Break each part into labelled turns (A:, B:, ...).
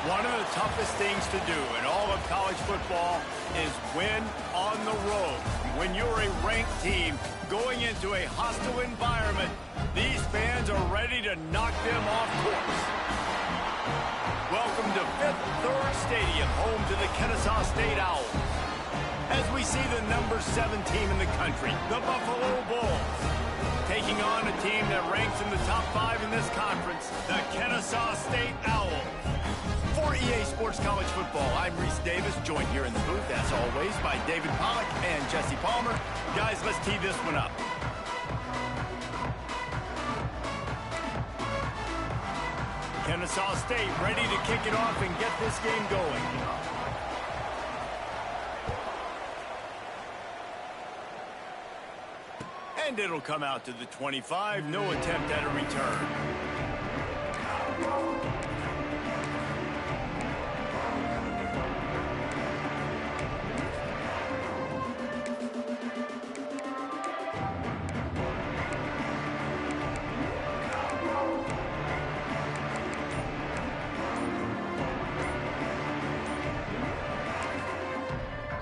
A: One of the toughest things to do in all of college football is win on the road. When you're a ranked team going into a hostile environment, these fans are ready to knock them off course. Welcome to Fifth Third Stadium, home to the Kennesaw State Owls. As we see the number 7 team in the country, the Buffalo Bulls, taking on a team that ranks in the top 5 in this conference, the Kennesaw State Owls. For EA Sports College Football, I'm Reese Davis, joined here in the booth, as always, by David Pollack and Jesse Palmer. Guys, let's tee this one up. Kennesaw State ready to kick it off and get this game going. And it'll come out to the 25, no attempt at a return.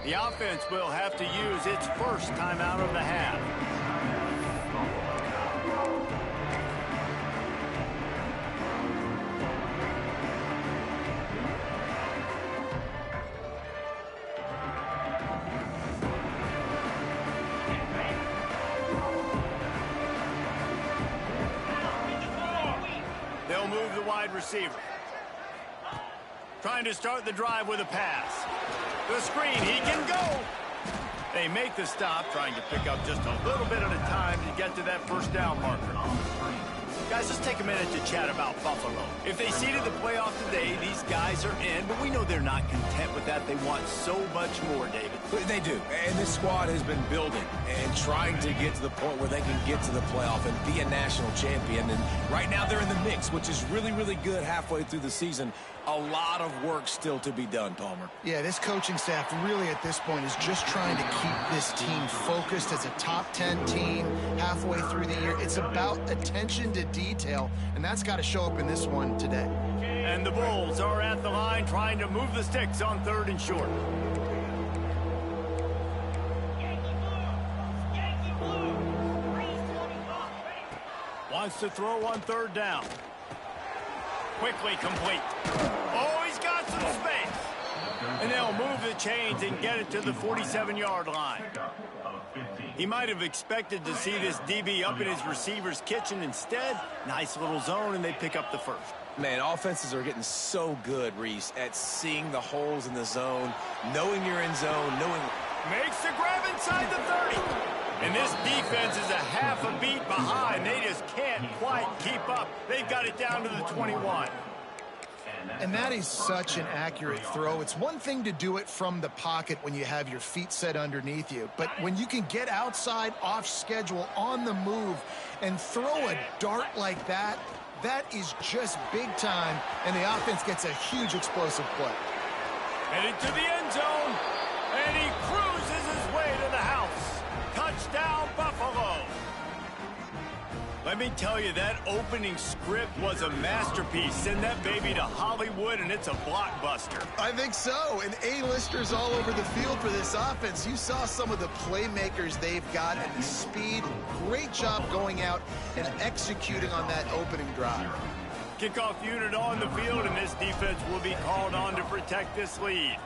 A: The offense will have to use its first timeout of the half. They'll move the wide receiver. Trying to start the drive with a pass. The screen, he can go. They make the stop, trying to pick up just a little bit at a time to get to that first down marker. Guys, let's take a minute to chat about Buffalo. If they seeded the playoff today, these guys are in, but we know they're not content with that. They want so much more, David.
B: They do, and this squad has been building and trying to get to the point where they can get to the playoff and be a national champion. And right now they're in the mix, which is really, really good halfway through the season. A lot of work still to be done, Palmer.
C: Yeah, this coaching staff really at this point is just trying to keep this team focused as a top 10 team halfway through the year. It's about attention to detail, and that's got to show up in this one today.
A: And the Bulls are at the line trying to move the sticks on 3rd and short. Wants to throw on 3rd down. Quickly complete. Oh, he's got some space. And they'll move the chains and get it to the 47-yard line. He might have expected to see this DB up in his receiver's kitchen. Instead, nice little zone, and they pick up the first.
B: Man, offenses are getting so good, Reese, at seeing the holes in the zone, knowing you're in zone, knowing...
A: Makes the grab inside the 30. And this defense is a half a beat behind. They just can't quite keep up. They've got it down to the 21.
C: And that is such an accurate throw. It's one thing to do it from the pocket when you have your feet set underneath you, but when you can get outside, off schedule, on the move, and throw a dart like that, that is just big time, and the offense gets a huge explosive play.
A: Headed to the end zone, and he cruises his way to the house. Touchdown, Buffalo. Let me tell you, that opening script was a masterpiece. Send that baby to Hollywood, and it's a blockbuster.
C: I think so, and A-listers all over the field for this offense. You saw some of the playmakers they've got and the speed. Great job going out and executing on that opening drive.
A: Kickoff unit on the field, and this defense will be called on to protect this lead.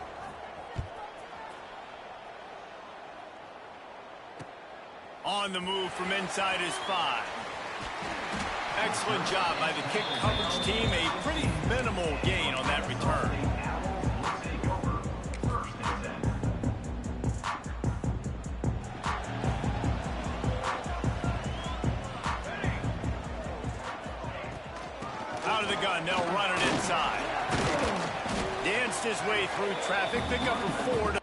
A: On the move from inside his 5. Excellent job by the kick coverage team. A pretty minimal gain on that return. Out of the gun, they'll run it inside. Danced his way through traffic, pick up a 4.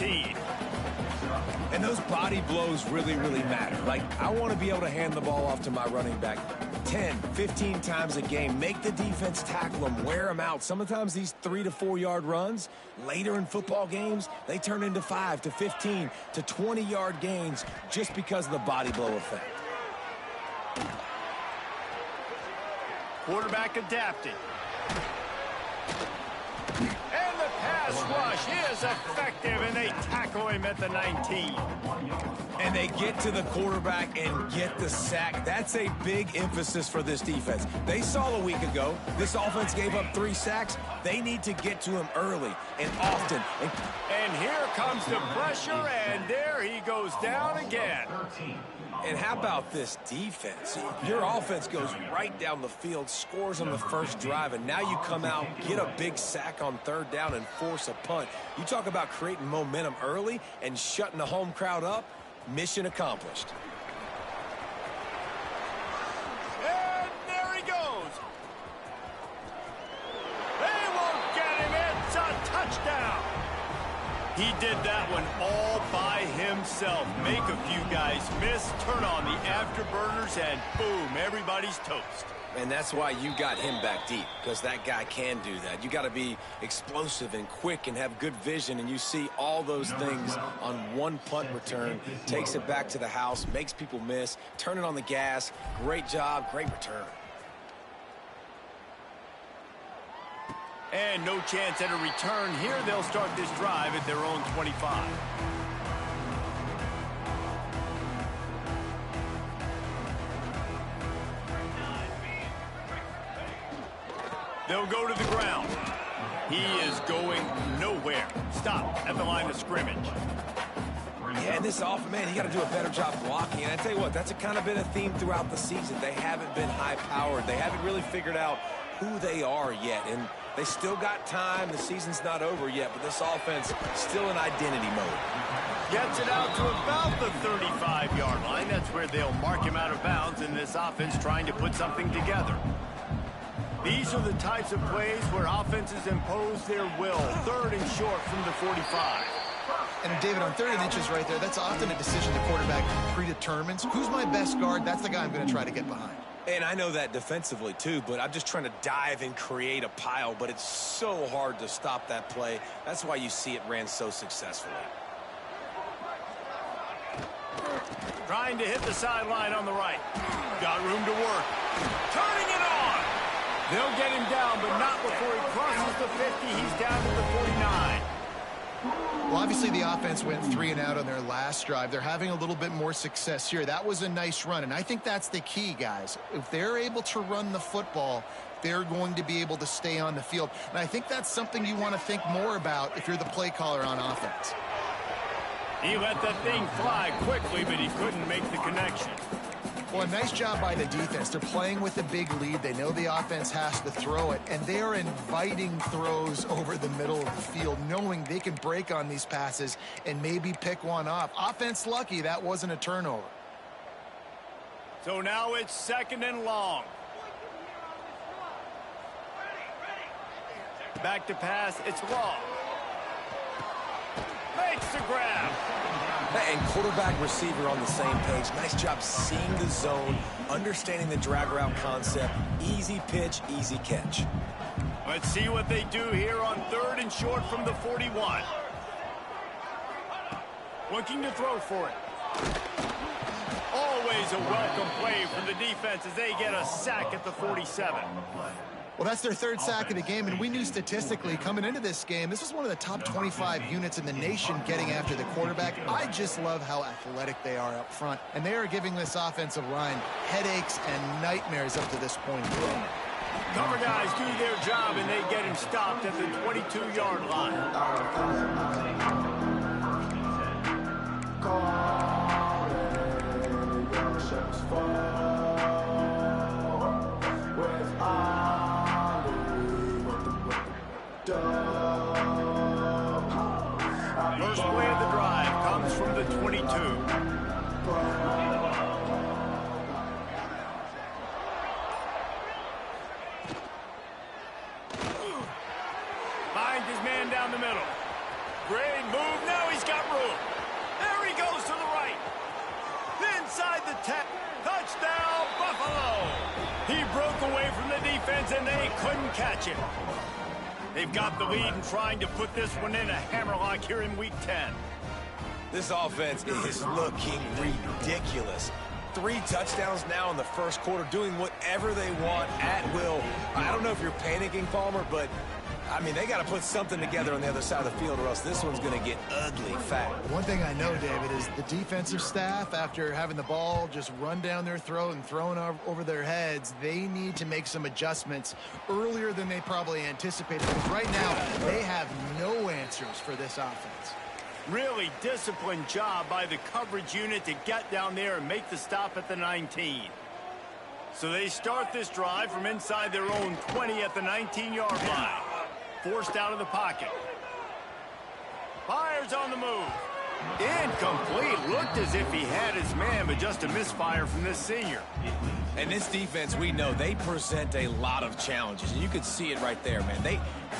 A: 13.
B: And those body blows really, really matter. Like, I want to be able to hand the ball off to my running back 10, 15 times a game. Make the defense tackle them, wear them out. Sometimes these 3 to 4 yard runs, later in football games, they turn into 5 to 15 to 20 yard gains just because of the body blow effect.
A: Quarterback adapting. And the pass rush is effective, and they tackle him at the 19.
B: And they get to the quarterback and get the sack. That's a big emphasis for this defense. They saw a week ago, this offense gave up 3 sacks. They need to get to him early and often.
A: And here comes the pressure, and there he goes down again.
B: And how about this defense? Your offense goes right down the field, scores on the first drive, and now you come out, get a big sack on 3rd down, and force a punt. You talk about creating momentum early and shutting the home crowd up. Mission accomplished.
A: And there he goes. They won't get him. It's a touchdown. He did that one all by himself. Make a few guys miss, turn on the afterburners, and boom, everybody's toast.
B: And that's why you got him back deep, because that guy can do that. You got to be explosive and quick and have good vision, and you see all those things on one punt return. Takes it back to the house, makes people miss, turning on the gas. Great job, great return.
A: And no chance at a return here. They'll start this drive at their own 25. They'll go to the ground. He is going nowhere. Stop at the line of scrimmage.
B: Yeah, and this offense, man, you got to do a better job blocking. And I tell you what, that's kind of been a theme throughout the season. They haven't been high-powered. They haven't really figured out who they are yet. And they still got time. The season's not over yet, but this offense still in identity mode.
A: Gets it out to about the 35-yard line. That's where they'll mark him out of bounds in this offense trying to put something together. These are the types of plays where offenses impose their will. 3rd and short from the 45.
C: And David, on 3rd and inches right there, that's often a decision the quarterback predetermines. Who's my best guard? That's the guy I'm going to try to get behind.
B: And I know that defensively, too, but I'm just trying to dive and create a pile, but it's so hard to stop that play. That's why you see it ran so successfully.
A: Trying to hit the sideline on the right. Got room to work. Turning it on. They'll get him down, but not before he crosses the 50. He's down to the 49.
C: Well, obviously the offense went 3 and out on their last drive. They're having a little bit more success here. That was a nice run, and I think that's the key, guys. If they're able to run the football, they're going to be able to stay on the field. And I think that's something you want to think more about if you're the play caller on offense.
A: He let that thing fly quickly, but he couldn't make the connection.
C: Well, a nice job by the defense. They're playing with a big lead. They know the offense has to throw it, and they are inviting throws over the middle of the field, knowing they can break on these passes and maybe pick one off. Offense lucky that wasn't a turnover.
A: So now it's 2nd and long. Back to pass, it's long. Makes the grab.
B: And quarterback receiver on the same page. Nice job seeing the zone, understanding the drag route concept. Easy pitch, easy catch.
A: Let's see what they do here on 3rd and short from the 41. Looking to throw for it. Always a welcome play from the defense as they get a sack at the 47.
C: Well, that's their 3rd sack of the game, and we knew statistically coming into this game, this was one of the top 25 units in the nation getting after the quarterback. I just love how athletic they are up front, and they are giving this offensive line headaches and nightmares up to this point.
A: Cover guys do their job, and they get him stopped at the 22-yard line. First play of the drive comes from the 22. Finds his man down the middle. Great move. Now he's got inside the 10. Touchdown, Buffalo! He broke away from the defense, and they couldn't catch him. They've got the lead and trying to put this one in a hammerlock here in Week 10.
B: This offense is looking ridiculous. 3 touchdowns now in the first quarter, doing whatever they want at will. I don't know if you're panicking, Palmer, but, I mean, they got to put something together on the other side of the field or else this one's going to get ugly fast.
C: One thing I know, David, is the defensive staff, after having the ball just run down their throat and thrown over their heads, they need to make some adjustments earlier than they probably anticipated. Because right now, they have no answers for this offense.
A: Really disciplined job by the coverage unit to get down there and make the stop at the 19. So they start this drive from inside their own 20 at the 19-yard line. Forced out of the pocket. Fires on the move. Incomplete. Looked as if he had his man, but just a misfire from this senior.
B: And this defense, we know, they present a lot of challenges. And you could see it right there, man.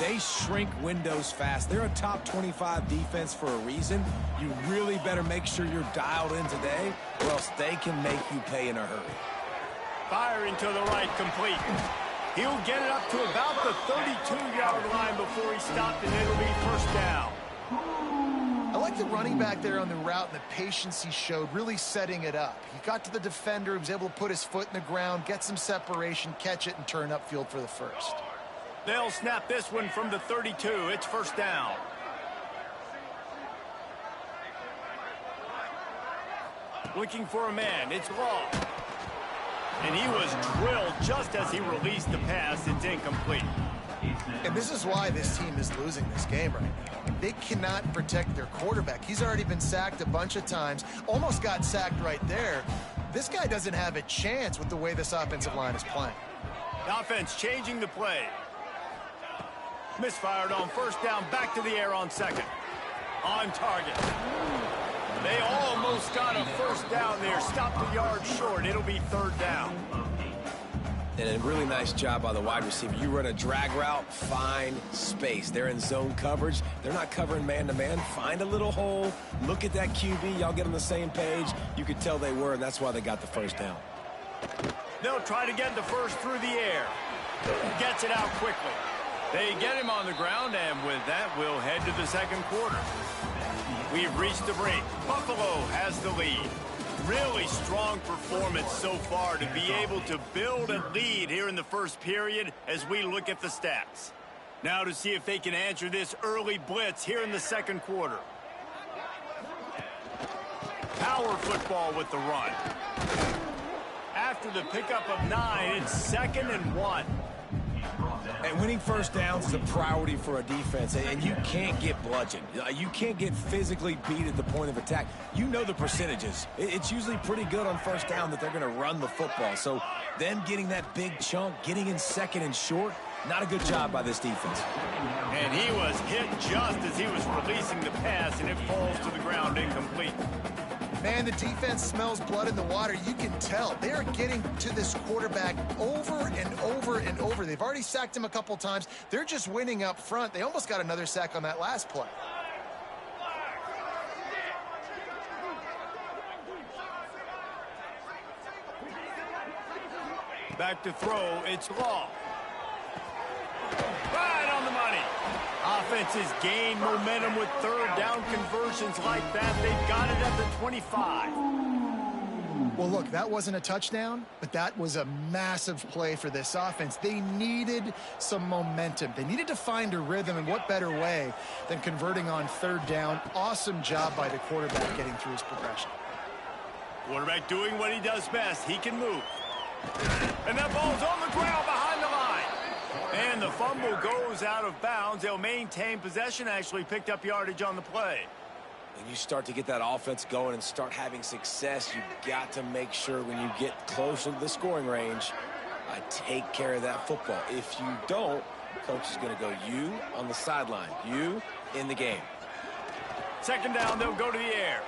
B: They shrink windows fast. They're a top 25 defense for a reason. You really better make sure you're dialed in today, or else they can make you pay in a hurry.
A: Firing to the right, complete. He'll get it up to about the 32-yard line before he stopped, and it'll be first down.
C: I like the running back there on the route and the patience he showed, really setting it up. He got to the defender, he was able to put his foot in the ground, get some separation, catch it, and turn upfield for the first.
A: They'll snap this one from the 32. It's first down. Looking for a man. It's Law. And he was drilled just as he released the pass. It's incomplete.
C: And this is why this team is losing this game right now. They cannot protect their quarterback. He's already been sacked a bunch of times, almost got sacked right there. This guy doesn't have a chance with the way this offensive line is playing.
A: The offense changing the play. Misfired on first down, back to the air on second. On target. They almost got a first down there, stopped a yard short. It'll be third down.
B: And a really nice job by the wide receiver. You run a drag route, find space. They're in zone coverage. They're not covering man-to-man. Find a little hole. Look at that QB. Y'all get on the same page. You could tell they were, and that's why they got the first down.
A: They'll try to get the first through the air. Gets it out quickly. They get him on the ground, and with that, we'll head to the second quarter. We've reached the break. Buffalo has the lead. Really strong performance so far to be able to build a lead here in the first period as we look at the stats. Now to see if they can answer this early blitz here in the second quarter. Power football with the run. After the pickup of 9, it's 2nd and 1.
B: And winning first downs is a priority for a defense, and you can't get bludgeoned. You can't get physically beat at the point of attack. You know the percentages. It's usually pretty good on first down that they're going to run the football. So them getting that big chunk, getting in second and short, not a good job by this defense.
A: And he was hit just as he was releasing the pass, and it falls to the ground incomplete.
C: Man, the defense smells blood in the water. You can tell. They are getting to this quarterback over and over and over. They've already sacked him a couple times. They're just winning up front. They almost got another sack on that last play.
A: Back to throw. It's Law. Right on the money. Offenses gain momentum with third down conversions like that. They've got it at the 25.
C: Well, look, that wasn't a touchdown, but that was a massive play for this offense. They needed some momentum. They needed to find a rhythm, and what better way than converting on third down. Awesome job by the quarterback getting through his progression.
A: Quarterback doing what he does best. He can move. And that ball's on the ground behind the line. And the fumble goes out of bounds. They'll maintain possession, actually picked up yardage on the play.
B: When you start to get that offense going and start having success, you've got to make sure when you get closer to the scoring range, take care of that football. If you don't, coach is going to go you on the sideline, you in the game.
A: Second down, they'll go to the air.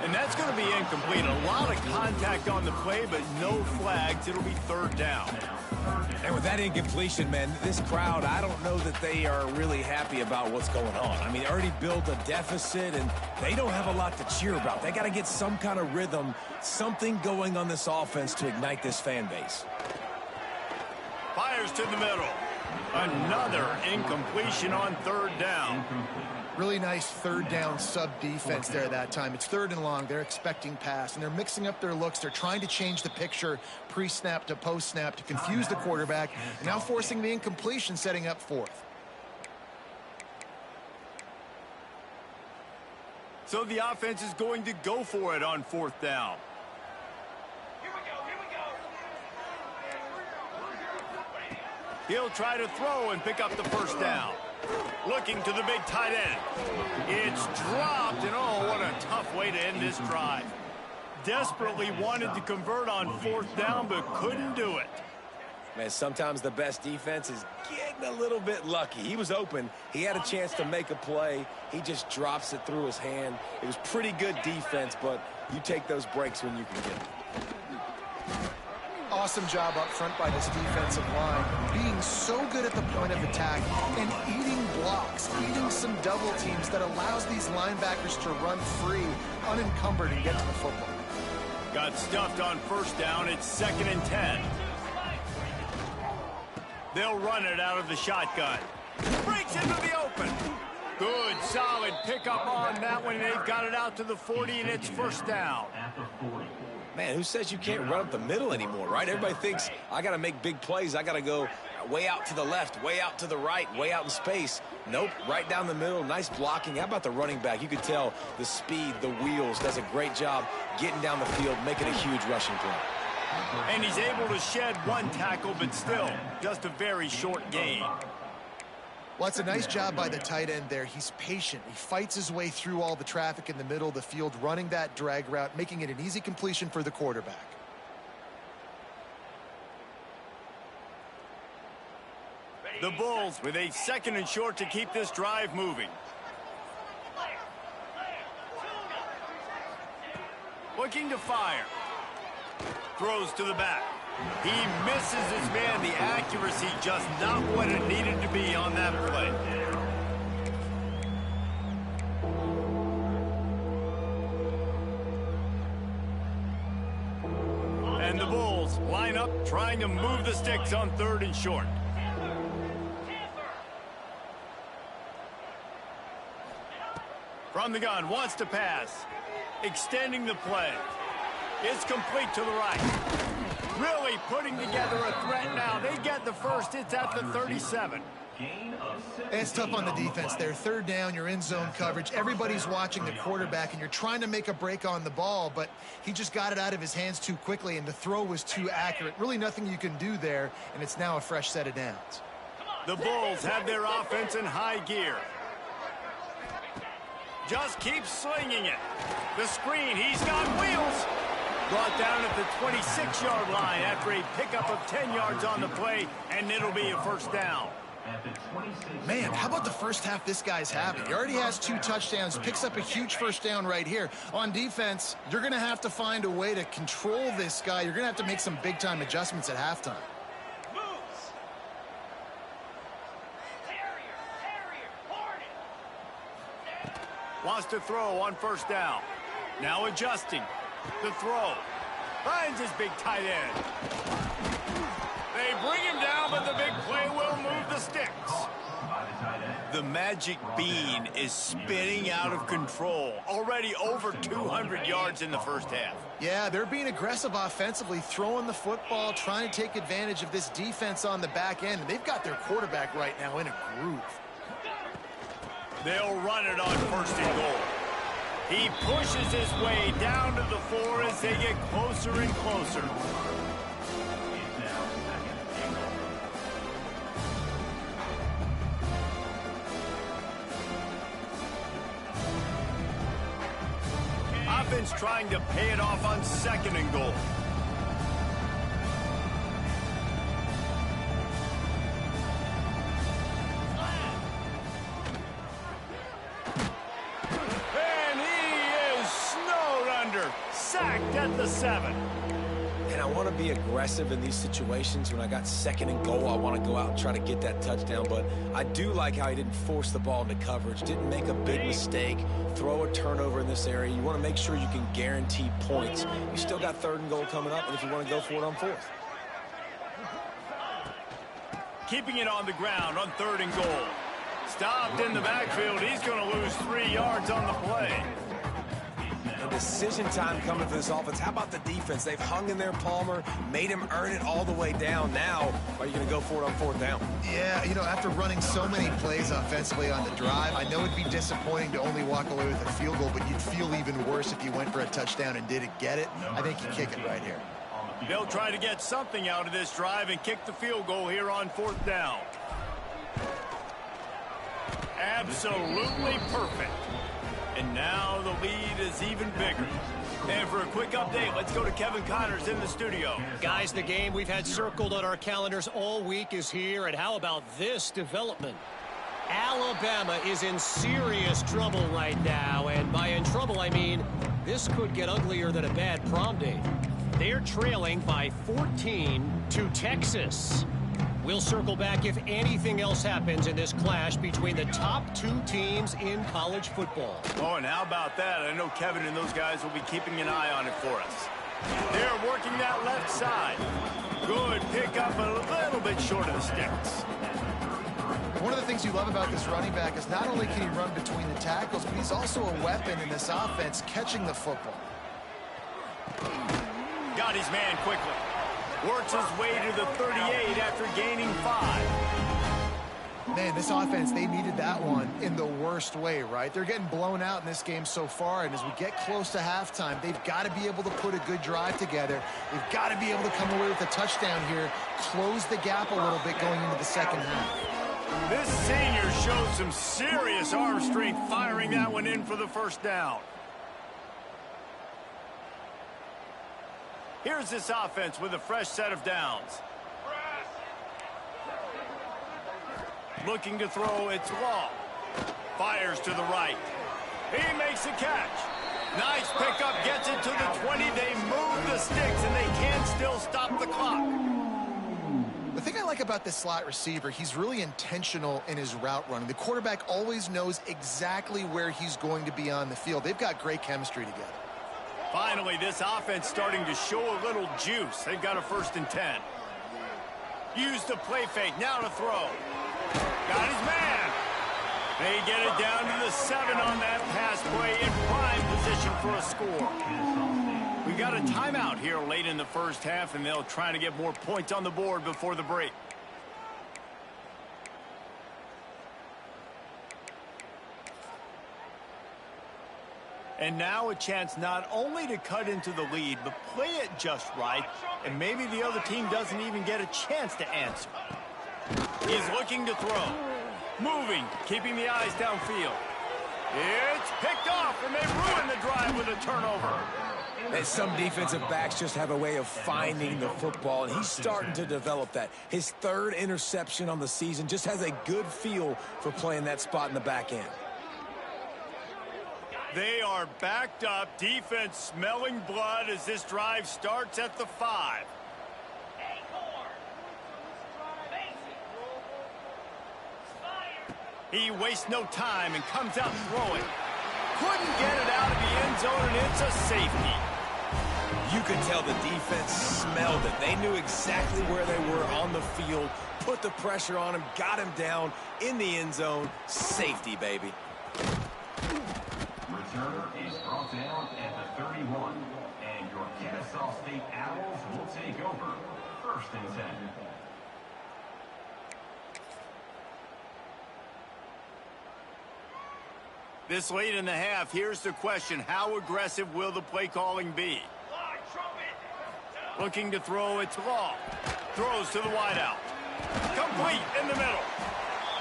A: And that's going to be incomplete. A lot of contact on the play, but no flags. It'll be third down.
B: And with that incompletion, man, this crowd, I don't know that they are really happy about what's going on. I mean, they already built a deficit, and they don't have a lot to cheer about. They got to get some kind of rhythm, something going on this offense to ignite this fan base.
A: Fires to the middle. Another incompletion on third down.
C: Really nice third down sub-defense there that time. It's third and long. They're expecting pass, and they're mixing up their looks. They're trying to change the picture pre-snap to post-snap to confuse the quarterback, and now forcing the incompletion, setting up fourth.
A: So the offense is going to go for it on fourth down. He'll try to throw and pick up the first down. Looking to the big tight end. It's dropped, and oh, what a tough way to end this drive. Desperately wanted to convert on fourth down, but couldn't do it.
B: Man, sometimes the best defense is getting a little bit lucky. He was open. He had a chance to make a play. He just drops it through his hand. It was pretty good defense, but you take those breaks when you can get them.
C: Awesome job up front by this defensive line, being so good at the point of attack and eating blocks, eating some double teams that allows these linebackers to run free, unencumbered, and get to the football.
A: Got stuffed on first down. It's 2nd and 10. They'll run it out of the shotgun. Breaks into the open. Good, solid pickup on that one. They've got it out to the 40, and it's first down.
B: Man, who says you can't run up the middle anymore, right? Everybody thinks, I got to make big plays. I got to go way out to the left, way out to the right, way out in space. Nope, right down the middle. Nice blocking. How about the running back? You could tell the speed, the wheels, does a great job getting down the field, making a huge rushing play.
A: And he's able to shed one tackle, but still, just a very short gain.
C: Well, it's a nice job by the tight end there. He's patient. He fights his way through all the traffic in the middle of the field, running that drag route, making it an easy completion for the quarterback.
A: The Bulls with a 2nd and short to keep this drive moving. Looking to fire. Throws to the back. He misses his man. The accuracy just not what it needed to be on that play. And the Bulls line up trying to move the sticks on 3rd and short. From the gun, wants to pass. Extending the play. It's complete to the right. Really putting together a threat now. They get the first. It's at the 37.
C: It's tough on the defense there. 3rd down, you're in zone coverage. Everybody's watching the quarterback, and you're trying to make a break on the ball, but he just got it out of his hands too quickly, and the throw was too accurate. Really nothing you can do there, and it's now a fresh set of downs.
A: The Bulls have their offense in high gear. Just keeps slinging it. The screen, he's got wheels. Brought down at the 26-yard line after a pickup of 10 yards on the play, and it'll be a first down.
C: Man, how about the first half this guy's having? He already has 2 touchdowns, picks up a huge first down right here. On defense, you're going to have to find a way to control this guy. You're going to have to make some big-time adjustments at halftime.
A: Wants to throw on first down. Now adjusting. The throw. Finds his big tight end. They bring him down, but the big play will move the sticks. The magic bean is spinning out of control. Already over 200 yards in the first half.
C: Yeah, they're being aggressive offensively, throwing the football, trying to take advantage of this defense on the back end. They've got their quarterback right now in a groove.
A: They'll run it on 1st and goal. He pushes his way down to the 4 as they get closer and closer. Offense trying to pay it off on 2nd and goal. sacked at the 7.
B: And I want to be aggressive in these situations. When I got 2nd and goal, I want to go out and try to get that touchdown. But I do like how he didn't force the ball into coverage, didn't make a big mistake, throw a turnover in this area. You want to make sure you can guarantee points. You still got 3rd and goal coming up, and if you want to go for it on 4th.
A: Keeping it on the ground on 3rd and goal. Stopped in the backfield. He's going to lose 3 yards on the play.
B: And decision time coming for this offense. How about the defense? They've hung in there, Palmer, made him earn it all the way down. Now, are you going to go for it on 4th down?
C: Yeah, you know, after running so many plays offensively on the drive, I know it'd be disappointing to only walk away with a field goal, but you'd feel even worse if you went for a touchdown and didn't get it. I think you kick it right here.
A: They'll try to get something out of this drive and kick the field goal here on 4th down. Absolutely perfect. And now the lead is even bigger. And for a quick update, let's go to Kevin Connors in the studio.
D: Guys, the game we've had circled on our calendars all week is here. And how about this development? Alabama is in serious trouble right now. And by in trouble, I mean this could get uglier than a bad prom date. They're trailing by 14 to Texas. We'll circle back if anything else happens in this clash between the top 2 teams in college football.
A: Oh, and how about that? I know Kevin and those guys will be keeping an eye on it for us. They're working that left side. Good pick up a little bit short of the sticks.
C: One of the things you love about this running back is not only can he run between the tackles, but he's also a weapon in this offense catching the football.
A: Got his man quickly. Works his way to the 38 after gaining 5.
C: Man, this offense, they needed that one in the worst way, right? They're getting blown out in this game so far, and as we get close to halftime, they've got to be able to put a good drive together. They've got to be able to come away with a touchdown here, close the gap a little bit going into the second half.
A: This senior shows some serious arm strength firing that one in for the 1st down. Here's this offense with a fresh set of downs. Looking to throw, it's Law. Fires to the right. He makes a catch. Nice pickup, gets it to the 20. They move the sticks, and they can still stop the clock.
C: The thing I like about this slot receiver, he's really intentional in his route running. The quarterback always knows exactly where he's going to be on the field. They've got great chemistry together.
A: Finally, this offense starting to show a little juice. They've got a 1st and 10. Use the play fake. Now to throw. Got his man. They get it down to the 7 on that pass play in prime position for a score. We got a timeout here late in the 1st half, and they'll try to get more points on the board before the break. And now a chance not only to cut into the lead, but play it just right, and maybe the other team doesn't even get a chance to answer. He's looking to throw. Moving, keeping the eyes downfield. It's picked off, and they ruin the drive with a turnover.
B: And some defensive backs just have a way of finding the football, and he's starting to develop that. His 3rd interception on the season, just has a good feel for playing that spot in the back end.
A: They are backed up, defense smelling blood as this drive starts at the 5. He wastes no time and comes out throwing. Couldn't get it out of the end zone, and it's a safety.
B: You could tell the defense smelled it. They knew exactly where they were on the field, put the pressure on him, got him down in the end zone. Safety, baby.
E: Returner is brought down at the 31, and your Kennesaw State Owls will take over 1st and 10.
A: This late in the half, here's the question. How aggressive will the play calling be? Looking to throw, it's Law. Throws to the wideout. Complete in the middle.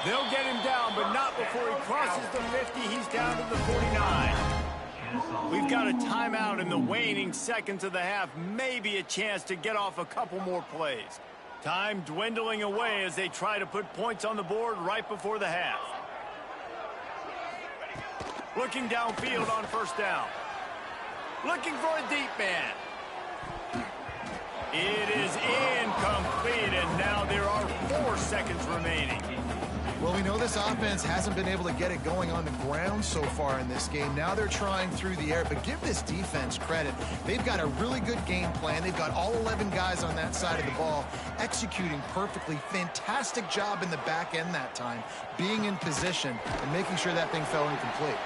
A: They'll get him down, but not before he crosses the 50. He's down to the 49. We've got a timeout in the waning seconds of the half. Maybe a chance to get off a couple more plays. Time dwindling away as they try to put points on the board right before the half. Looking downfield on 1st down. Looking for a deep man. It is incomplete, and now there are 4 seconds remaining.
C: Well, we know this offense hasn't been able to get it going on the ground so far in this game. Now they're trying through the air, but give this defense credit. They've got a really good game plan. They've got all 11 guys on that side of the ball executing perfectly. Fantastic job in the back end that time, being in position and making sure that thing fell incomplete.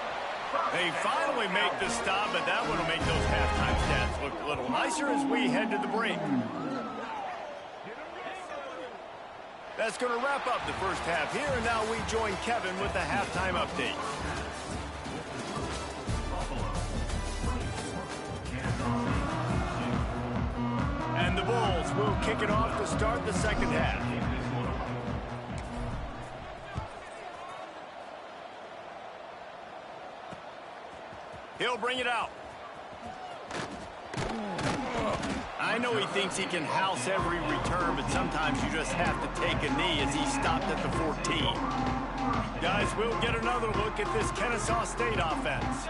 A: They finally make the stop, but that one will make those halftime stats look a little nicer as we head to the break. That's going to wrap up the first half here, and now we join Kevin with the halftime update. And the Bulls will kick it off to start the second half. He'll bring it out. I know he thinks he can house every return, but sometimes you just have to take a knee as he stopped at the 14. Guys, we'll get another look at this Kennesaw State offense.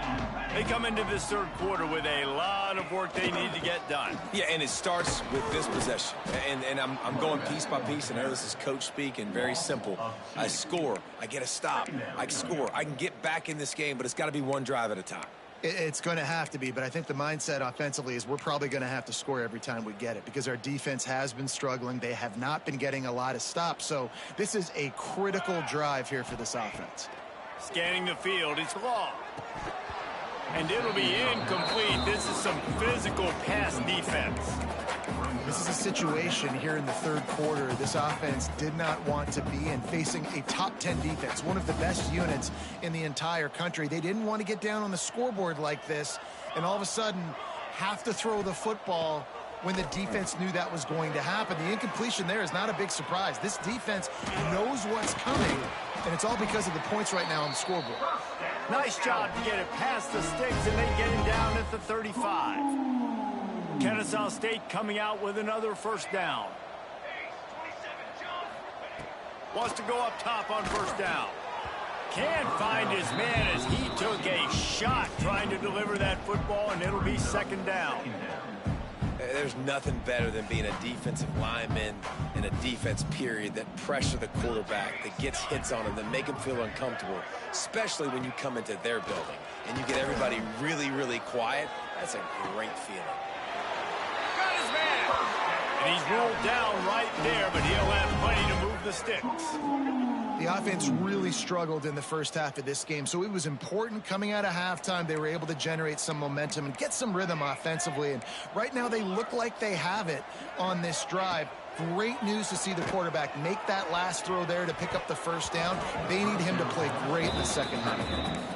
A: They come into this third quarter with a lot of work they need to get done.
B: Yeah, and it starts with this possession. And I'm going piece by piece, and I know this is coach speak and very simple. I score, I get a stop, I score. I can get back in this game, but it's got to be one drive at a time.
C: It's going to have to be, but I think the mindset offensively is we're probably going to have to score every time we get it because our defense has been struggling. They have not been getting a lot of stops, so this is a critical drive here for this offense.
A: Scanning the field, it's long. And it'll be incomplete. This is some physical pass defense.
C: This is a situation here in the third quarter this offense did not want to be in, facing a top 10 defense, one of the best units in the entire country. They didn't want to get down on the scoreboard like this and all of a sudden have to throw the football when the defense knew that was going to happen. The incompletion there is not a big surprise. This defense knows what's coming, and it's all because of the points right now on the scoreboard.
A: Nice job to get it past the sticks, and they get him down at the 35. Kennesaw State coming out with another first down. Wants to go up top on first down. Can't find his man as he took a shot trying to deliver that football, and it'll be second down.
B: There's nothing better than being a defensive lineman in a defense period that pressure the quarterback, that gets hits on him, that make him feel uncomfortable, especially when you come into their building and you get everybody really, really quiet. That's a great feeling.
A: Got his man! And he's rolled down right there, but he'll have plenty to move the sticks.
C: The offense really struggled in the first half of this game, so it was important coming out of halftime. They were able to generate some momentum and get some rhythm offensively, and right now they look like they have it on this drive. Great news to see the quarterback make that last throw there to pick up the first down. They need him to play great in the second half.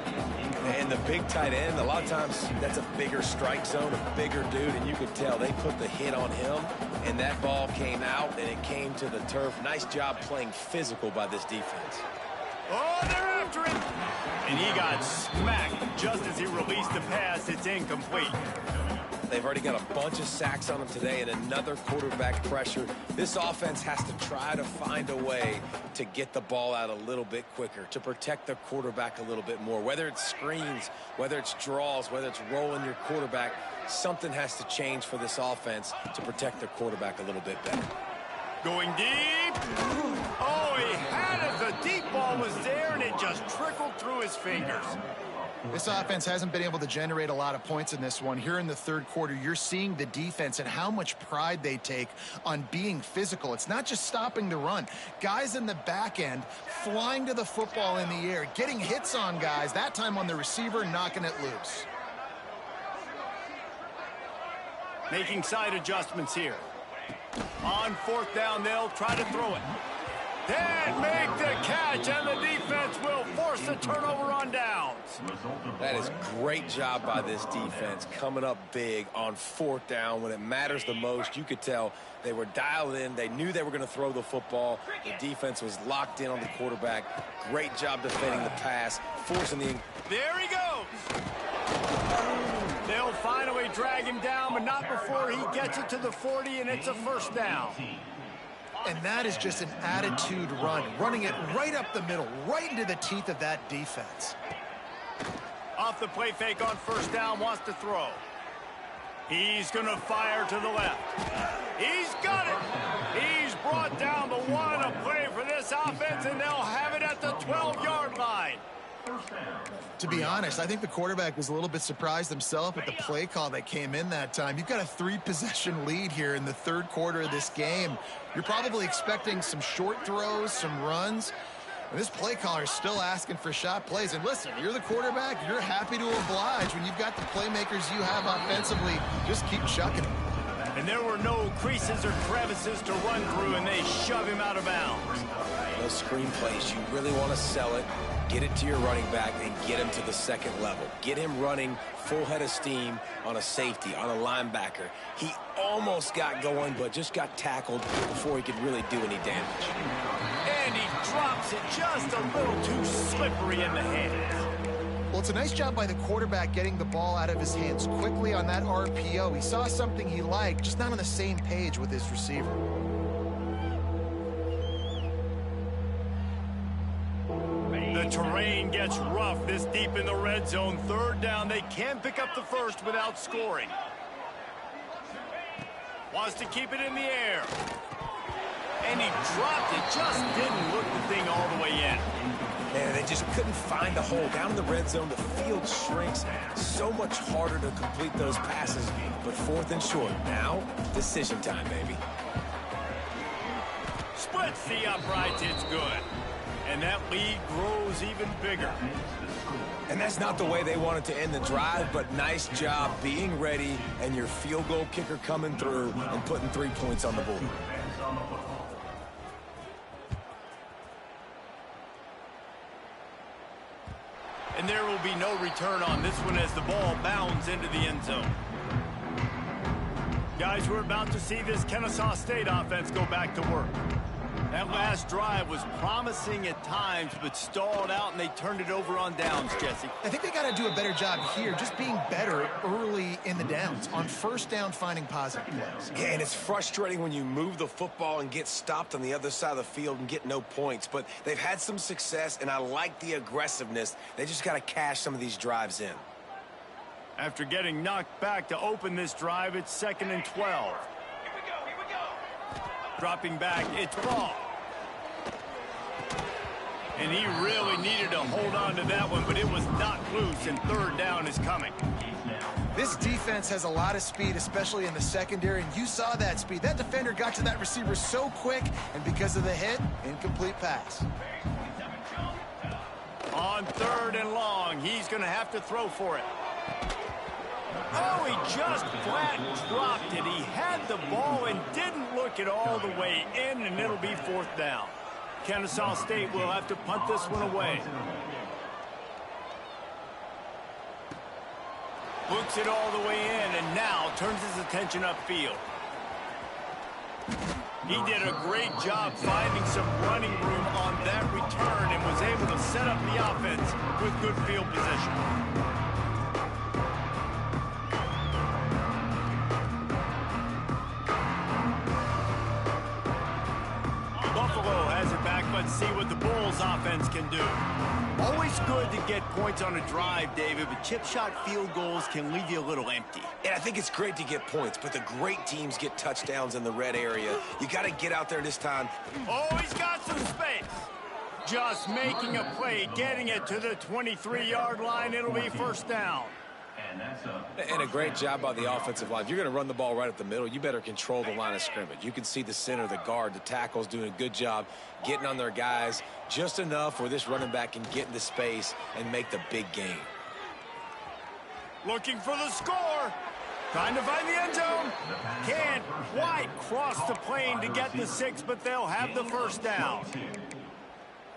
B: And the big tight end, a lot of times that's a bigger strike zone, a bigger dude, and you could tell they put the hit on him, and that ball came out, and it came to the turf. Nice job playing physical by this defense.
A: Oh, they're after him! And he got smacked just as he released the pass. It's incomplete.
B: They've already got a bunch of sacks on them today and another quarterback pressure. This offense has to try to find a way to get the ball out a little bit quicker, to protect the quarterback a little bit more. Whether it's screens, whether it's draws, whether it's rolling your quarterback, something has to change for this offense to protect their quarterback a little bit better.
A: Going deep. Oh, he had it. The deep ball was there, and it just trickled through his fingers.
C: This offense hasn't been able to generate a lot of points in this one. Here in the third quarter, you're seeing the defense and how much pride they take on being physical. It's not just stopping the run. Guys in the back end flying to the football in the air, getting hits on guys, that time on the receiver, knocking it loose.
A: Making side adjustments here. On fourth down, they'll try to throw it. Then make the catch, and the defense will force the turnover on downs.
B: That is great job by this defense, coming up big on fourth down when it matters the most. You could tell they were dialed in. They knew they were going to throw the football. The defense was locked in on the quarterback. Great job defending the pass, forcing the...
A: There he goes. They'll finally drag him down, but not before he gets it to the 40, and it's a first down.
C: And that is just an attitude run, running it right up the middle, right into the teeth of that defense.
A: Off the play fake on first down, wants to throw. He's going to fire to the left. He's got it. He's brought down the one a play for this offense, and they'll have it at the 12-yard line.
C: To be honest, I think the quarterback was a little bit surprised himself at the play call that came in that time. You've got a 3-possession lead here in the third quarter of this game. You're probably expecting some short throws, some runs. And this play caller is still asking for shot plays. And listen, you're the quarterback. You're happy to oblige when you've got the playmakers you have offensively. Just keep chucking it.
A: And there were no creases or crevices to run through, and they shove him out of bounds.
B: Those screen plays, you really want to sell it. Get it to your running back and get him to the second level. Get him running full head of steam on a safety, on a linebacker. He almost got going, but just got tackled before he could really do any damage.
A: And he drops it just a little too slippery in the hands.
C: Well, it's a nice job by the quarterback getting the ball out of his hands quickly on that RPO. He saw something he liked, just not on the same page with his receiver.
A: The terrain gets rough this deep in the red zone. Third down, they can pick up the first without scoring. Wants to keep it in the air. And he dropped it. Just didn't look the thing all the way in.
B: Man, they just couldn't find a hole. Down in the red zone, the field shrinks. So much harder to complete those passes. But fourth and short. Now, decision time, baby.
A: Splits the uprights. It's good. And that lead grows even bigger.
B: And that's not the way they wanted to end the drive, but nice job being ready and your field goal kicker coming through and putting 3 points on the board.
A: And there will be no return on this one as the ball bounds into the end zone. Guys, we're about to see this Kennesaw State offense go back to work. That last drive was promising at times, but stalled out, and they turned it over on downs, Jesse.
C: I think they got to do a better job here, just being better early in the downs, on first down finding positive plays.
B: Yeah, and it's frustrating when you move the football and get stopped on the other side of the field and get no points, but they've had some success, and I like the aggressiveness. They just got to cash some of these drives in.
A: After getting knocked back to open this drive, it's 2nd and 12. Dropping back, it's ball. And he really needed to hold on to that one, but it was not loose, and third down is coming.
C: This defense has a lot of speed, especially in the secondary, and you saw that speed. That defender got to that receiver so quick, and because of the hit, incomplete pass.
A: On 3rd and long, he's going to have to throw for it. Oh, he just flat dropped it. He had the ball and didn't look it all the way in, and it'll be 4th down. Kennesaw State will have to punt this one away. Looks it all the way in, and now turns his attention upfield. He did a great job finding some running room on that return and was able to set up the offense with good field position. Buffalo has it back. Let's see what the Bulls offense can do. Always good to get points on a drive, David, but chip shot field goals can leave you a little empty.
B: And I think it's great to get points, but the great teams get touchdowns in the red area. You got to get out there this time.
A: Oh, he's got some space. Just making a play, getting it to the 23-yard line. It'll be 1st down.
B: And a great job by the offensive line. If you're going to run the ball right at the middle, you better control the line of scrimmage. You can see the center, the guard, the tackles doing a good job getting on their guys just enough where this running back can get into space and make the big game.
A: Looking for the score. Trying to find the end zone. Can't quite cross the plane to get the 6, but they'll have the 1st down.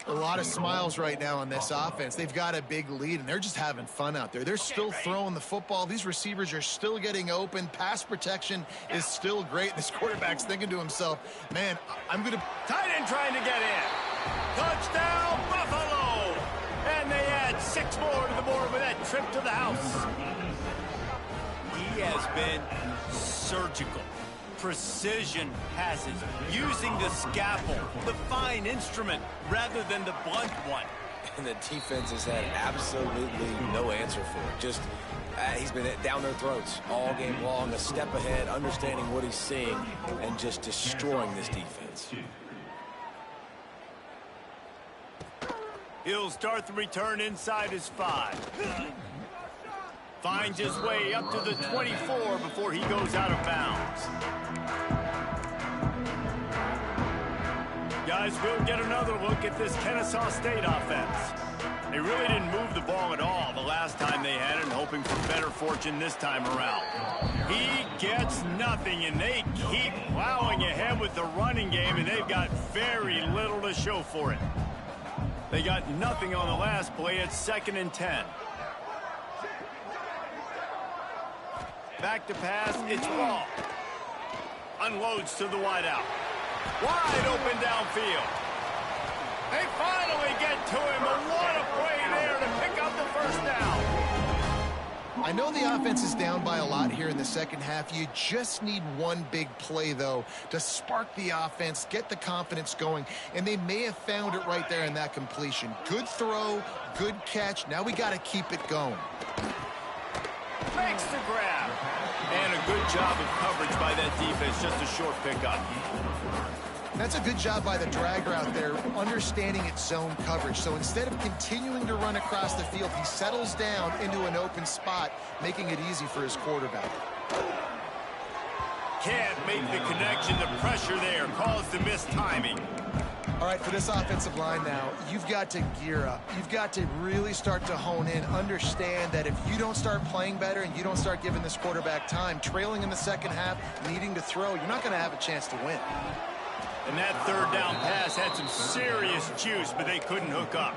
C: A lot of smiles right now on this offense. They've got a big lead, and they're just having fun out there. They're still throwing the football. These receivers are still getting open. Pass protection is still great. This quarterback's thinking to himself, man, I'm going to...
A: Tight end trying to get in. Touchdown, Buffalo! And they add 6 more to the board with that trip to the house. He has been surgical. Precision passes, using the scalpel, the fine instrument, rather than the blunt one.
B: And the defense has had absolutely no answer for it. Just He's been down their throats all game long, a step ahead, understanding what he's seeing, and just destroying this defense.
A: He'll start the return inside his 5. Finds his way up to the 24 before he goes out of bounds. Guys, we'll get another look at this Kennesaw State offense. They really didn't move the ball at all the last time they had it, hoping for better fortune this time around. He gets nothing, and they keep plowing ahead with the running game, and they've got very little to show for it. They got nothing on the last play. It's 2nd and 10. Back to pass. It's Raw. Unloads to the wideout. Wide open downfield. They finally get to him, but what a play there to pick up the first down.
C: I know the offense is down by a lot here in the second half. You just need one big play, though, to spark the offense, get the confidence going, and they may have found it right there in that completion. Good throw, good catch. Now we got to keep it going.
A: Makes the grab. And a good job of coverage by that defense, just a short pickup.
C: That's a good job by the dragger out there, understanding its zone coverage. So instead of continuing to run across the field, he settles down into an open spot, making it easy for his quarterback.
A: Can't make the connection. The pressure there caused the missed timing.
C: All right, for this offensive line now, you've got to gear up. You've got to really start to hone in, understand that if you don't start playing better and you don't start giving this quarterback time, trailing in the second half, needing to throw, you're not going to have a chance to win.
A: And that third down pass had some serious juice, but they couldn't hook up.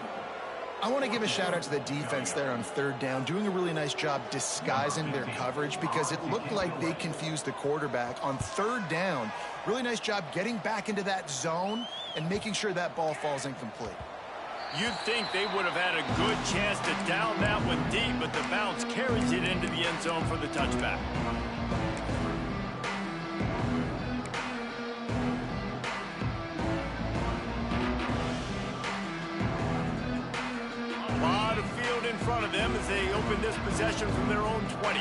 C: I want to give a shout out to the defense there on third down, doing a really nice job disguising their coverage because it looked like they confused the quarterback on third down. Really nice job getting back into that zone and making sure that ball falls incomplete.
A: You'd think they would have had a good chance to down that one deep, but the bounce carries it into the end zone for the touchback. A lot of field in front of them as they open this possession from their own 20.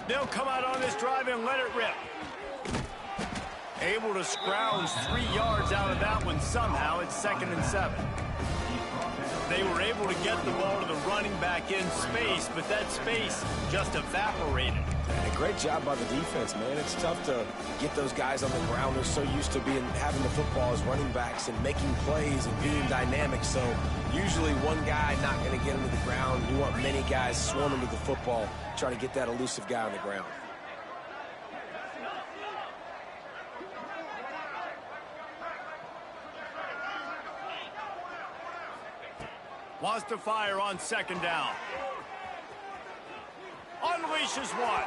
A: They'll come out on this drive and let it rip. Able to scrounge 3 yards out of that one somehow. It's 2nd and 7. They were able to get the ball to the running back in space, but that space just evaporated.
B: And great job by the defense, man. It's tough to get those guys on the ground. They're so used to having the football as running backs and making plays and being dynamic. So usually one guy not going to get into the ground. You want many guys swarming to the football, trying to get that elusive guy on the ground.
A: Wants to fire on 2nd down. Unleashes one.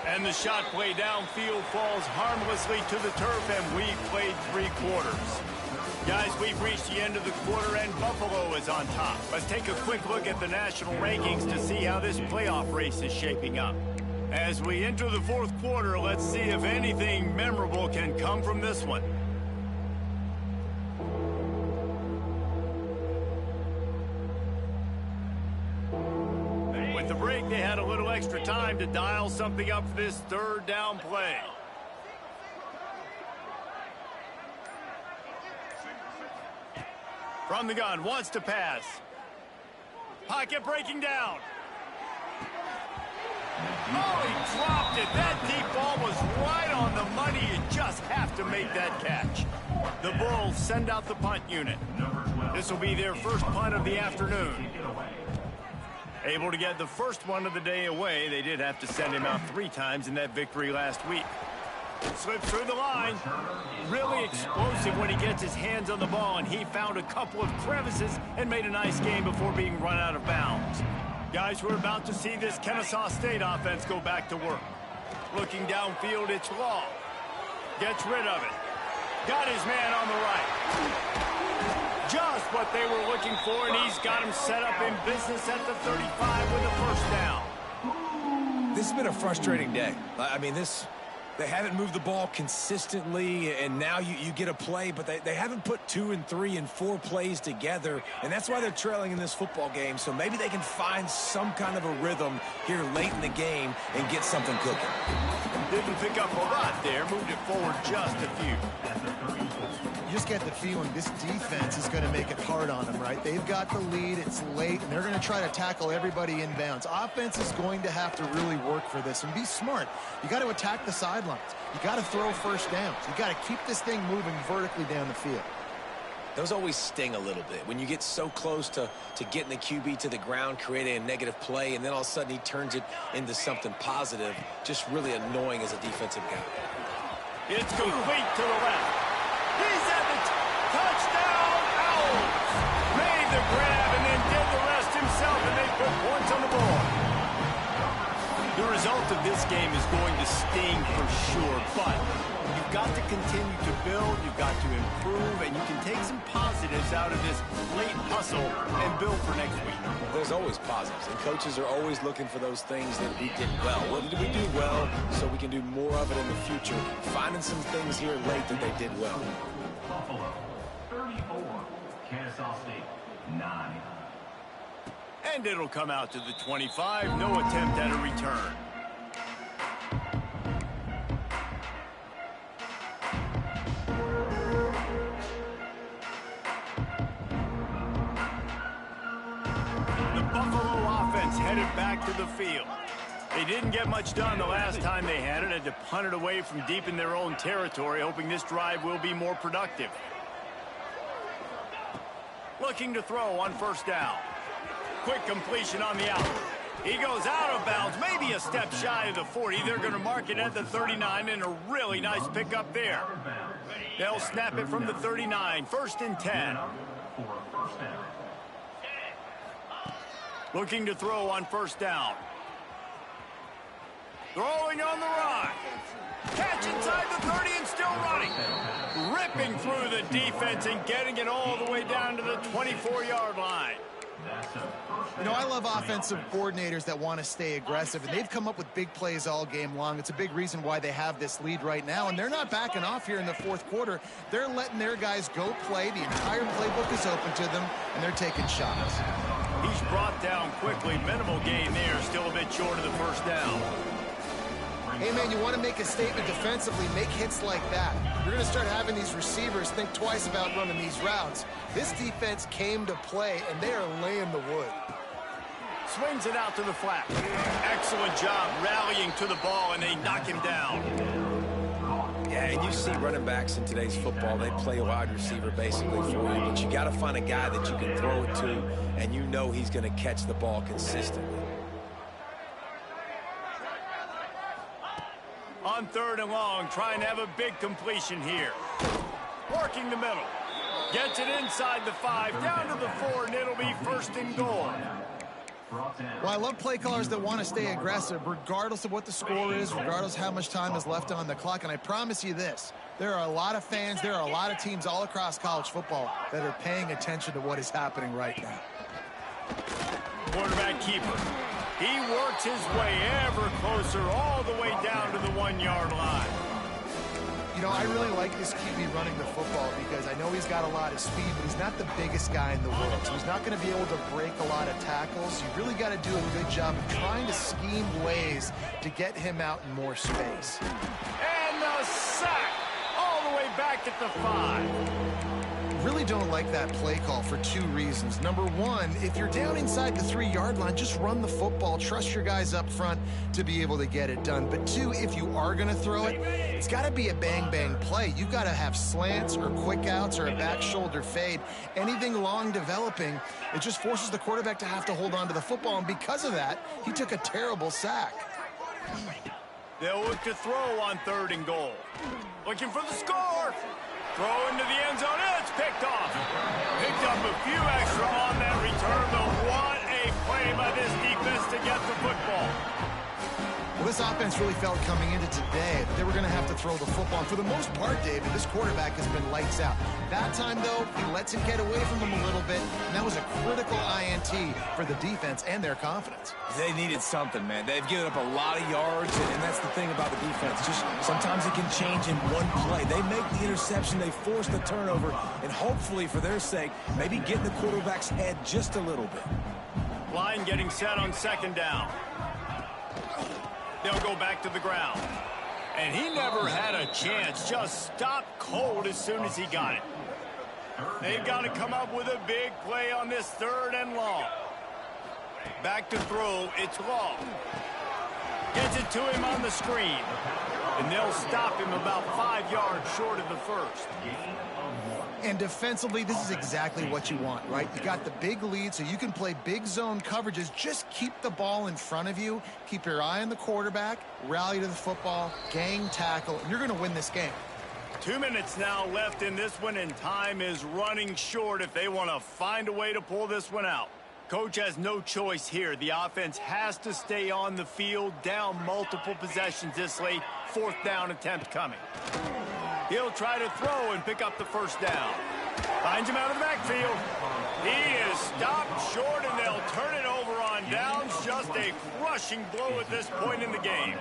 A: And the shot play downfield falls harmlessly to the turf, and we've played 3 quarters. Guys, we've reached the end of the quarter, and Buffalo is on top. Let's take a quick look at the national rankings to see how this playoff race is shaping up. As we enter the 4th quarter, let's see if anything memorable can come from this one. With the break, they had a little extra time to dial something up for this 3rd down play. From the gun, wants to pass. Pocket breaking down. Oh, he dropped it. That deep ball was right on the money. You just have to make that catch. The Bulls send out the punt unit. This will be their first punt of the afternoon. Able to get the first one of the day away. They did have to send him out 3 times in that victory last week. Slips through the line. Really explosive when he gets his hands on the ball, and he found a couple of crevices and made a nice game before being run out of bounds. Guys, we're about to see this Kennesaw State offense go back to work. Looking downfield, it's Law. Gets rid of it. Got his man on the right. Just what they were looking for, and he's got him set up in business at the 35 with a first down.
B: This has been a frustrating day. I mean, this They haven't moved the ball consistently, and now you get a play, but they haven't put 2 and 3 and 4 plays together, and that's why they're trailing in this football game. So maybe they can find some kind of a rhythm here late in the game and get something cooking.
A: Didn't pick up a lot there, moved it forward just a few.
C: You just get the feeling this defense is going to make it hard on them, right? They've got the lead, it's late, and they're going to try to tackle everybody inbounds. Offense is going to have to really work for this and be smart. You got to attack the sidelines. You got to throw first downs. You got to keep this thing moving vertically down the field.
B: Those always sting a little bit when you get so close to getting the QB to the ground, creating a negative play, and then all of a sudden he turns it into something positive. Just really annoying as a defensive guy.
A: It's complete to the left. He's at the touchdown. Owls made the grab and then did the rest himself, and they put points on the board. The result of this game is going to sting for sure, but you've got to continue to build, you've got to improve, and you can take some positives out of this late hustle and build for next week.
B: There's always positives, and coaches are always looking for those things that we did well. What did we do well so we can do more of it in the future? Finding some things here late that they did well.
E: Buffalo, 34. Kennesaw State, 9.
A: And it'll come out to the 25. No attempt at a return. The Buffalo offense headed back to the field. They didn't get much done the last time they had it. Had to punt it away from deep in their own territory, hoping this drive will be more productive. Looking to throw on first down. Quick completion on the out. He goes out of bounds, maybe a step shy of the 40. They're going to mark it at the 39, and a really nice pickup there. They'll snap it from the 39, 1st and 10. Looking to throw on first down. Throwing on the run. Catch inside the 30 and still running. Ripping through the defense and getting it all the way down to the 24-yard line.
C: You know, I love offensive coordinators that want to stay aggressive, and they've come up with big plays all game long. It's a big reason why they have this lead right now, and they're not backing off here in the 4th quarter. They're letting their guys go play. The entire playbook is open to them, and they're taking shots.
A: He's brought down quickly. Minimal gain there. Still a bit short of the first down.
C: Hey, man, you want to make a statement defensively, make hits like that. You're going to start having these receivers think twice about running these routes. This defense came to play, and they are laying the wood.
A: Swings it out to the flat. Excellent job rallying to the ball, and they knock him down.
B: Yeah, and you see running backs in today's football, they play wide receiver basically for you, but you got to find a guy that you can throw it to, and you know he's going to catch the ball consistently.
A: On 3rd and long, trying to have a big completion here. Working the middle. Gets it inside the 5, down to the 4, and it'll be 1st and goal.
C: Well, I love play callers that want to stay aggressive, regardless of what the score is, regardless of how much time is left on the clock. And I promise you this, there are a lot of fans, there are a lot of teams all across college football that are paying attention to what is happening right now.
A: Quarterback keeper. He works his way ever closer all the way down to the 1-yard line.
C: You know, I really like this QB running the football because I know he's got a lot of speed, but he's not the biggest guy in the world. So he's not going to be able to break a lot of tackles. You really got to do a good job of trying to scheme ways to get him out in more space.
A: And the sack all the way back at the 5.
C: Really don't like that play call for 2 reasons. Number one, if you're down inside the 3-yard line, just run the football. Trust your guys up front to be able to get it done. But 2, if you are going to throw it, it's got to be a bang-bang play. You've got to have slants or quick outs or a back shoulder fade. Anything long developing, it just forces the quarterback to have to hold on to the football. And because of that, he took a terrible sack.
A: They'll look to throw on 3rd and goal. Looking for the score. Throw into the end zone. It's picked off. Picked up a few extra on that return, but what a play by this defense to get the football.
C: Well, this offense really felt coming into today that they were going to have to throw the football. And for the most part, David, this quarterback has been lights out. That time, though, he lets him get away from him a little bit, and that was a critical INT for the defense and their confidence.
B: They needed something, man. They've given up a lot of yards, and that's the thing about the defense. Just sometimes it can change in one play. They make the interception, they force the turnover, and hopefully, for their sake, maybe get in the quarterback's head just a little bit.
A: Line getting set on second down. They'll go back to the ground. And he never had a chance. Just stopped cold as soon as he got it. They've got to come up with a big play on this 3rd and long. Back to throw. It's long. Gets it to him on the screen. And they'll stop him about 5 yards short of the first.
C: And defensively, this is exactly what you want, right? You got the big lead, so you can play big zone coverages. Just keep the ball in front of you. Keep your eye on the quarterback. Rally to the football. Gang tackle. And you're going to win this game.
A: 2 minutes now left in this one, and time is running short if they want to find a way to pull this one out. Coach has no choice here. The offense has to stay on the field, down multiple possessions this late. 4th down attempt coming. He'll try to throw and pick up the first down. Finds him out of the backfield. He is stopped short, and they'll turn it over on downs. Just a crushing blow at this point in the game.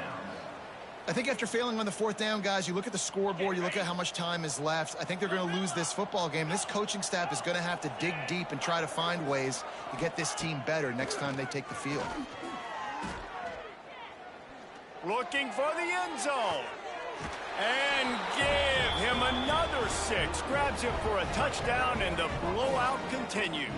C: I think after failing on the 4th down, guys, you look at the scoreboard, you look at how much time is left. I think they're going to lose this football game. This coaching staff is going to have to dig deep and try to find ways to get this team better next time they take the field.
A: Looking for the end zone. And give him another 6. Grabs him for a touchdown, and the blowout continues.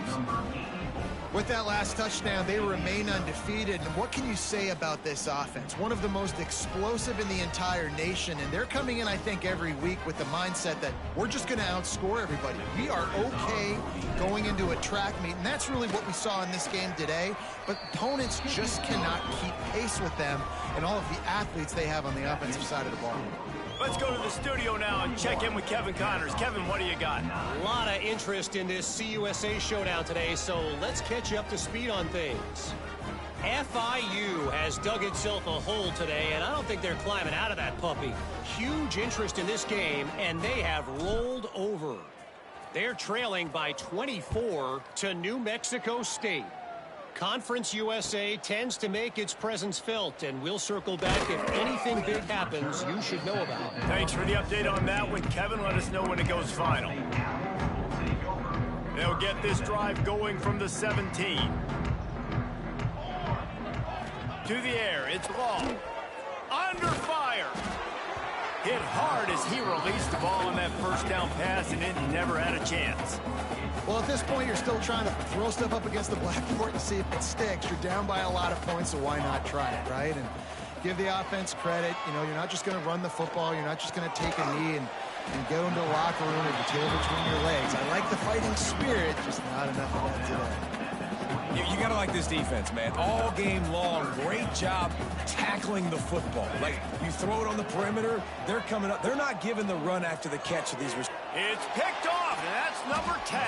C: With that last touchdown, they remain undefeated. And what can you say about this offense? One of the most explosive in the entire nation. And they're coming in, I think, every week with the mindset that we're just going to outscore everybody. We are okay going into a track meet. And that's really what we saw in this game today. But opponents just cannot keep pace with them and all of the athletes they have on the offensive side of the ball.
A: Let's go to the studio now and check in with Kevin Connors. Kevin, what do you got?
D: A lot of interest in this CUSA showdown today, so let's catch you up to speed on things. FIU has dug itself a hole today, and I don't think they're climbing out of that puppy. Huge interest in this game, and they have rolled over. They're trailing by 24 to New Mexico State. Conference USA tends to make its presence felt, and we'll circle back if anything big happens you should know about.
A: Thanks for the update on that one, Kevin. Let us know when it goes final. They'll get this drive going from the 17. To the air, it's long. Under fire. Hit hard as he released the ball on that first down pass, and it never had a chance.
C: Well, at this point, you're still trying to throw stuff up against the blackboard and see if it sticks. You're down by a lot of points, so why not try it, right? And give the offense credit. You know, you're not just going to run the football. You're not just going to take a knee and go into the locker room with your tail between your legs. I like the fighting spirit, just not enough of that today.
B: You got to like this defense, man. All game long, great job tackling the football. Like, you throw it on the perimeter, they're coming up. They're not giving the run after the catch of these.
A: It's picked off, and that's number 10.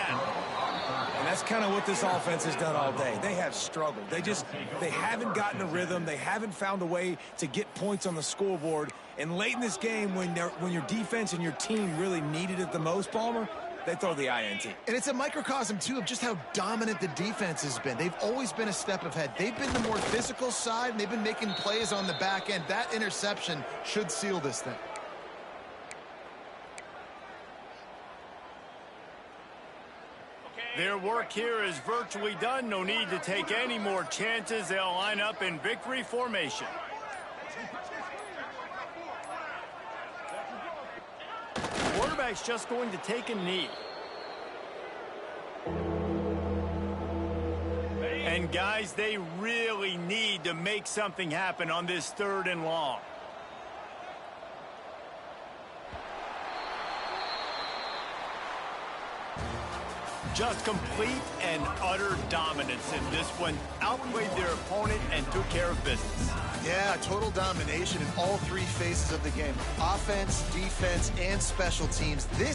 B: And that's kind of what this offense has done all day. They have struggled. They haven't gotten a rhythm. They haven't found a way to get points on the scoreboard. And late in this game, when your defense and your team really needed it the most, Palmer, they throw the INT.
C: And it's a microcosm, too, of just how dominant the defense has been. They've always been a step ahead. They've been the more physical side, and they've been making plays on the back end. That interception should seal this thing.
A: Their work here is virtually done. No need to take any more chances. They'll line up in victory formation. The quarterback's just going to take a knee. And guys, they really need to make something happen on this 3rd and long. Just complete and utter dominance in this one. Outplayed their opponent and took care of business.
C: Yeah, total domination in all 3 phases of the game. Offense, defense, and special teams. This